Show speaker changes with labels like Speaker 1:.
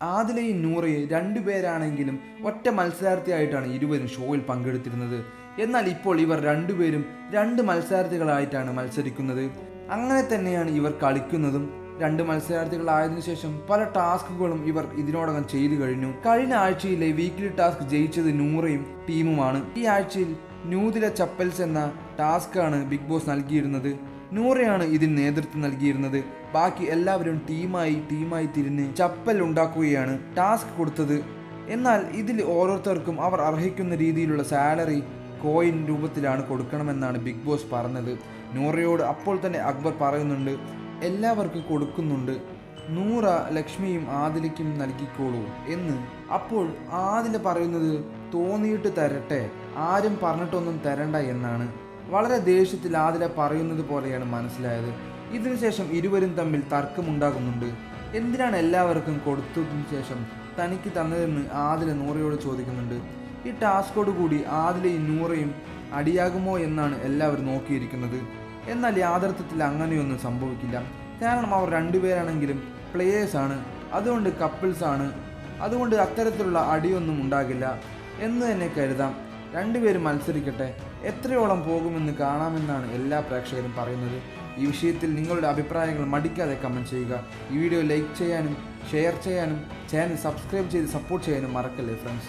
Speaker 1: ആദിലയും നൂറയും രണ്ടുപേരാണെങ്കിലും ഒറ്റ മത്സരാർത്ഥിയായിട്ടാണ് ഇരുവരും ഷോയിൽ പങ്കെടുത്തിരുന്നത്. എന്നാൽ ഇപ്പോൾ ഇവർ രണ്ടുപേരും രണ്ട് മത്സരാർത്ഥികളായിട്ടാണ് മത്സരിക്കുന്നത്. അങ്ങനെ തന്നെയാണ് ഇവർ കളിക്കുന്നതും. രണ്ട് മത്സരാർത്ഥികളായതിനു ശേഷം പല ടാസ്കുകളും ഇവർ ഇതിനോടകം ചെയ്തു കഴിഞ്ഞു. കഴിഞ്ഞ ആഴ്ചയിലെ വീക്ക്ലി ടാസ്ക് ജയിച്ചത് നൂറയും ടീമുമാണ്. ഈ ആഴ്ചയിൽ ന്യൂദില ചപ്പൽസ് എന്ന ടാസ്കാണ് ബിഗ് ബോസ് നൽകിയിരുന്നത്. നൂറയാണ് ഇതിന് നേതൃത്വം നൽകിയിരുന്നത്. ബാക്കി എല്ലാവരും ടീമായി തിരിഞ്ഞ് ചപ്പൽ ഉണ്ടാക്കുകയാണ് ടാസ്ക് കൊടുത്തത്. എന്നാൽ ഇതിൽ ഓരോരുത്തർക്കും അവർ അർഹിക്കുന്ന രീതിയിലുള്ള സാലറി കോയിൻ രൂപത്തിലാണ് കൊടുക്കണമെന്നാണ് ബിഗ് ബോസ് പറഞ്ഞത്. നൂറയോട് അപ്പോൾ തന്നെ അക്ബർ പറയുന്നുണ്ട്, എല്ലാവർക്കും കൊടുക്കുന്നുണ്ട്, നൂറ ലക്ഷ്മിയും ആദിലയ്ക്കും നൽകിക്കോളൂ എന്ന്. അപ്പോൾ ആദില പറയുന്നത് തോന്നിയിട്ട് തരട്ടെ, ആരും പറഞ്ഞിട്ടൊന്നും തരണ്ട എന്നാണ്. വളരെ ദേഷ്യത്തിൽ ആദില പറയുന്നത് പോലെയാണ് മനസ്സിലായത്. ഇതിനുശേഷം ഇരുവരും തമ്മിൽ തർക്കമുണ്ടാകുന്നുണ്ട്. എന്തിനാണ് എല്ലാവർക്കും കൊടുത്തതിനു ശേഷം തനിക്ക് തന്നതെന്ന് ആദില നൂറയോട് ചോദിക്കുന്നുണ്ട്. ഈ ടാസ്കോട് കൂടി ആദിലയും നൂറയും അടിയാകുമോ എന്നാണ് എല്ലാവരും നോക്കിയിരിക്കുന്നത്. എന്നാൽ യാഥാർത്ഥ്യത്തിൽ അങ്ങനെയൊന്നും സംഭവിക്കില്ല. കാരണം അവർ രണ്ടുപേരാണെങ്കിലും പ്ലേയേഴ്സാണ്, അതുകൊണ്ട് കപ്പിൾസാണ്, അതുകൊണ്ട് അത്തരത്തിലുള്ള അടിയൊന്നും ഉണ്ടാകില്ല എന്ന് തന്നെ കരുതാം. രണ്ടുപേരും മത്സരിക്കട്ടെ, എത്രയോളം പോകുമെന്ന് കാണാമെന്നാണ് എല്ലാ പ്രേക്ഷകരും പറയുന്നത്. ഈ വിഷയത്തിൽ നിങ്ങളുടെ അഭിപ്രായങ്ങൾ മടിക്കാതെ കമൻറ്റ് ചെയ്യുക. ഈ വീഡിയോ ലൈക്ക് ചെയ്യാനും ഷെയർ ചെയ്യാനും ചാനൽ സബ്സ്ക്രൈബ് ചെയ്ത് സപ്പോർട്ട് ചെയ്യാനും മറക്കല്ലേ ഫ്രണ്ട്സ്.